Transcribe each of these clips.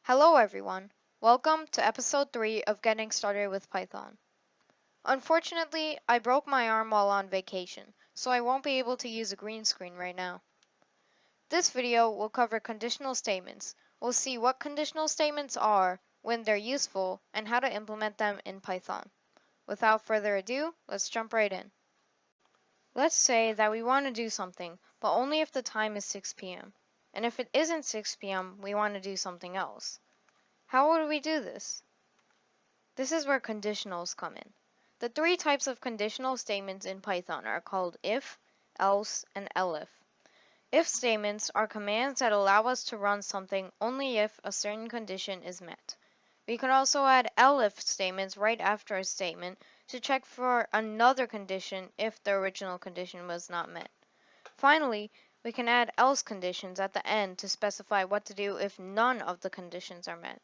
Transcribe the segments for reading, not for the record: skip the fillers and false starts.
Hello everyone, welcome to episode 3 of Getting Started with Python. Unfortunately, I broke my arm while on vacation, so I won't be able to use a green screen right now. This video will cover conditional statements. We'll see what conditional statements are, when they're useful, and how to implement them in Python. Without further ado, let's jump right in. Let's say that we want to do something, but only if the time is 6 p.m. And if it isn't 6 p.m., we want to do something else. How would we do this? This is where conditionals come in. The three types of conditional statements in Python are called if, else, and elif. If statements are commands that allow us to run something only if a certain condition is met. We can also add elif statements right after a statement to check for another condition if the original condition was not met. Finally, we can add else conditions at the end to specify what to do if none of the conditions are met.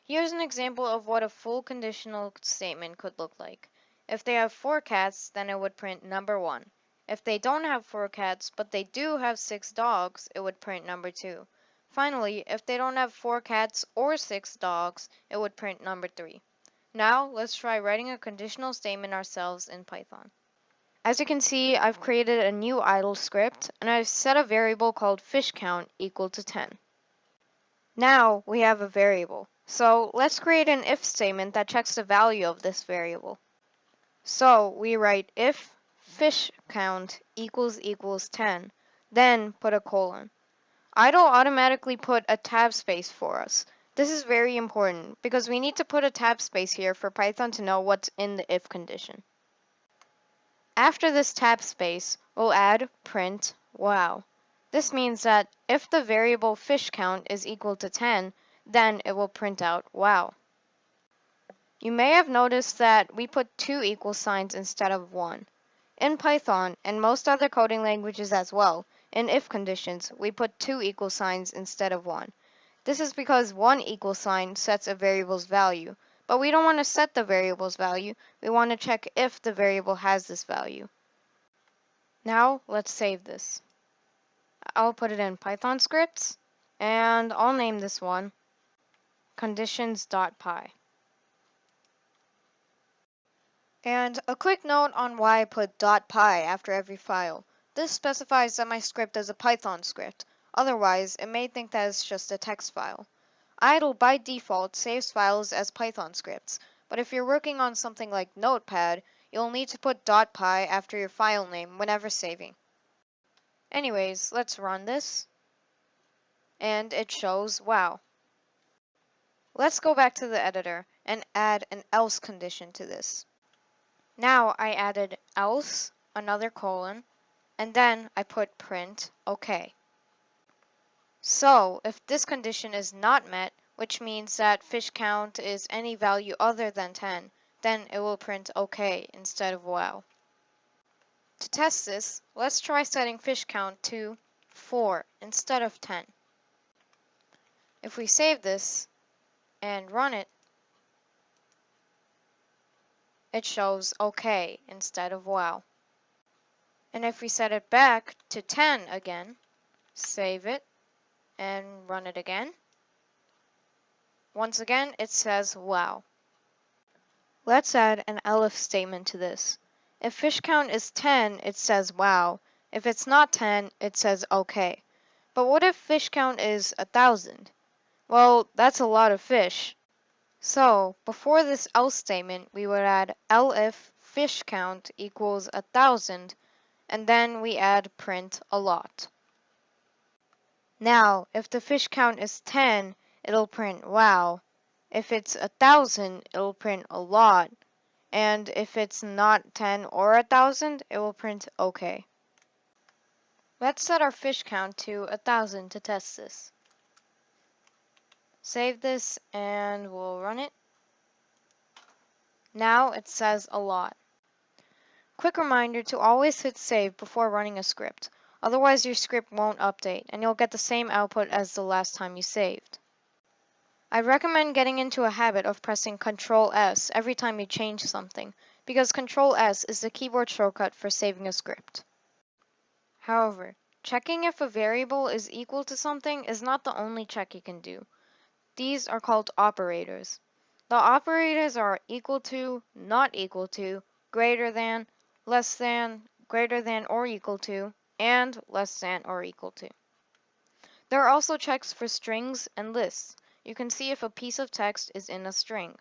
Here's an example of what a full conditional statement could look like. If they have 4 cats, then it would print number 1. If they don't have 4 cats, but they do have 6 dogs, it would print number 2. Finally, if they don't have 4 cats or 6 dogs, it would print number 3. Now, let's try writing a conditional statement ourselves in Python. As you can see, I've created a new idle script, and I've set a variable called fishCount equal to 10. Now, we have a variable. So let's create an if statement that checks the value of this variable. So we write if fish count equals 10, then put a colon. Idle automatically put a tab space for us. This is very important because we need to put a tab space here for Python to know what's in the if condition. After this tab space, we'll add print wow. This means that if the variable fish count is equal to 10, then it will print out wow. You may have noticed that we put 2 equal signs instead of 1. In Python, and most other coding languages as well, in if conditions, we put 2 equal signs instead of 1. This is because 1 equal sign sets a variable's value, but we don't want to set the variable's value, we want to check if the variable has this value. Now, let's save this. I'll put it in Python scripts, and I'll name this one conditions.py. And a quick note on why I put .py after every file. This specifies that my script is a Python script. Otherwise, it may think that it's just a text file. Idle by default saves files as Python scripts, but if you're working on something like Notepad, you'll need to put .py after your file name whenever saving. Anyways, let's run this. And it shows wow. Let's go back to the editor and add an else condition to this. Now I added else, another colon, and then I put print OK. So if this condition is not met, which means that fish count is any value other than 10, then it will print OK instead of wow. To test this, let's try setting fish count to 4 instead of 10. If we save this and run it, it shows OK instead of wow. And if we set it back to 10 again, save it, and run it again, once again it says wow. Let's add an elif statement to this. If fish count is 10, it says wow. If it's not 10, it says OK. But what if fish count is 1,000? Well, that's a lot of fish. So, before this else statement, we would add elif fish count equals 1,000, and then we add print a lot. Now, if the fish count is 10, it'll print wow. If it's 1,000, it'll print a lot. And if it's not 10 or 1,000, it will print OK. Let's set our fish count to 1,000 to test this. Save this and we'll run it. Now it says a lot. Quick reminder to always hit save before running a script. Otherwise your script won't update and you'll get the same output as the last time you saved. I recommend getting into a habit of pressing Ctrl S every time you change something, because Ctrl S is the keyboard shortcut for saving a script. However, checking if a variable is equal to something is not the only check you can do. these are called operators. The operators are equal to, not equal to, greater than, less than, greater than or equal to, and less than or equal to. There are also checks for strings and lists. You can see if a piece of text is in a string.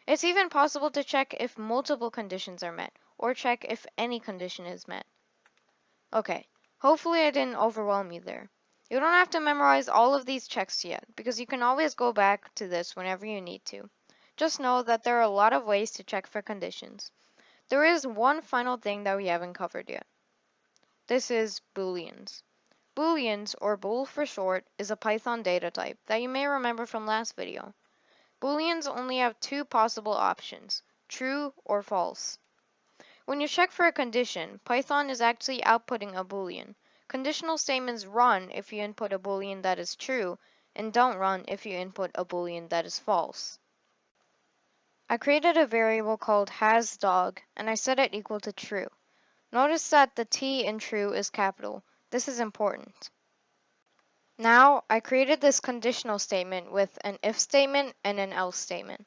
It's even possible to check if multiple conditions are met, or check if any condition is met. Okay, hopefully I didn't overwhelm you there. You don't have to memorize all of these checks yet, because you can always go back to this whenever you need to. Just know that there are a lot of ways to check for conditions. There is one final thing that we haven't covered yet. This is Booleans. Booleans, or bool for short, is a Python data type that you may remember from last video. Booleans only have two possible options, true or false. When you check for a condition, Python is actually outputting a Boolean. Conditional statements run if you input a Boolean that is true, and don't run if you input a Boolean that is false. I created a variable called hasDog, and I set it equal to true. Notice that the T in true is capital. This is important. Now, I created this conditional statement with an if statement and an else statement.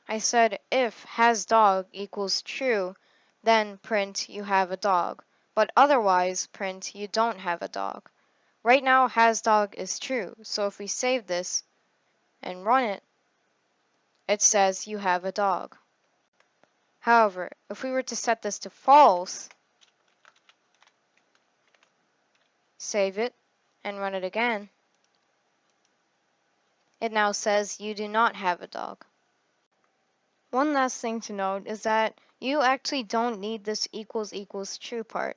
I said if hasDog equals true, then print you have a dog, but otherwise print you don't have a dog. Right now hasDog is true, so if we save this and run it, it says you have a dog. However, if we were to set this to false, save it, and run it again, it now says you do not have a dog. One last thing to note is that you actually don't need this equals equals true part.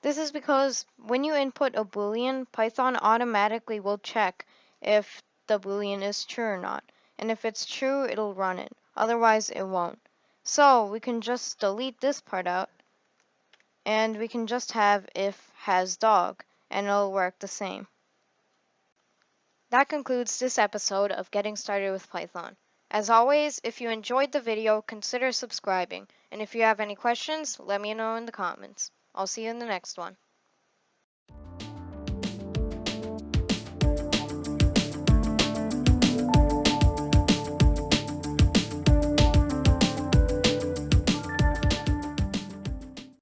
This is because when you input a Boolean, Python automatically will check if the Boolean is true or not. And if it's true, it'll run it. Otherwise, it won't. So we can just delete this part out, and we can just have if hasDog, and it'll work the same. That concludes this episode of Getting Started with Python. As always, if you enjoyed the video, consider subscribing. And if you have any questions, let me know in the comments. I'll see you in the next one.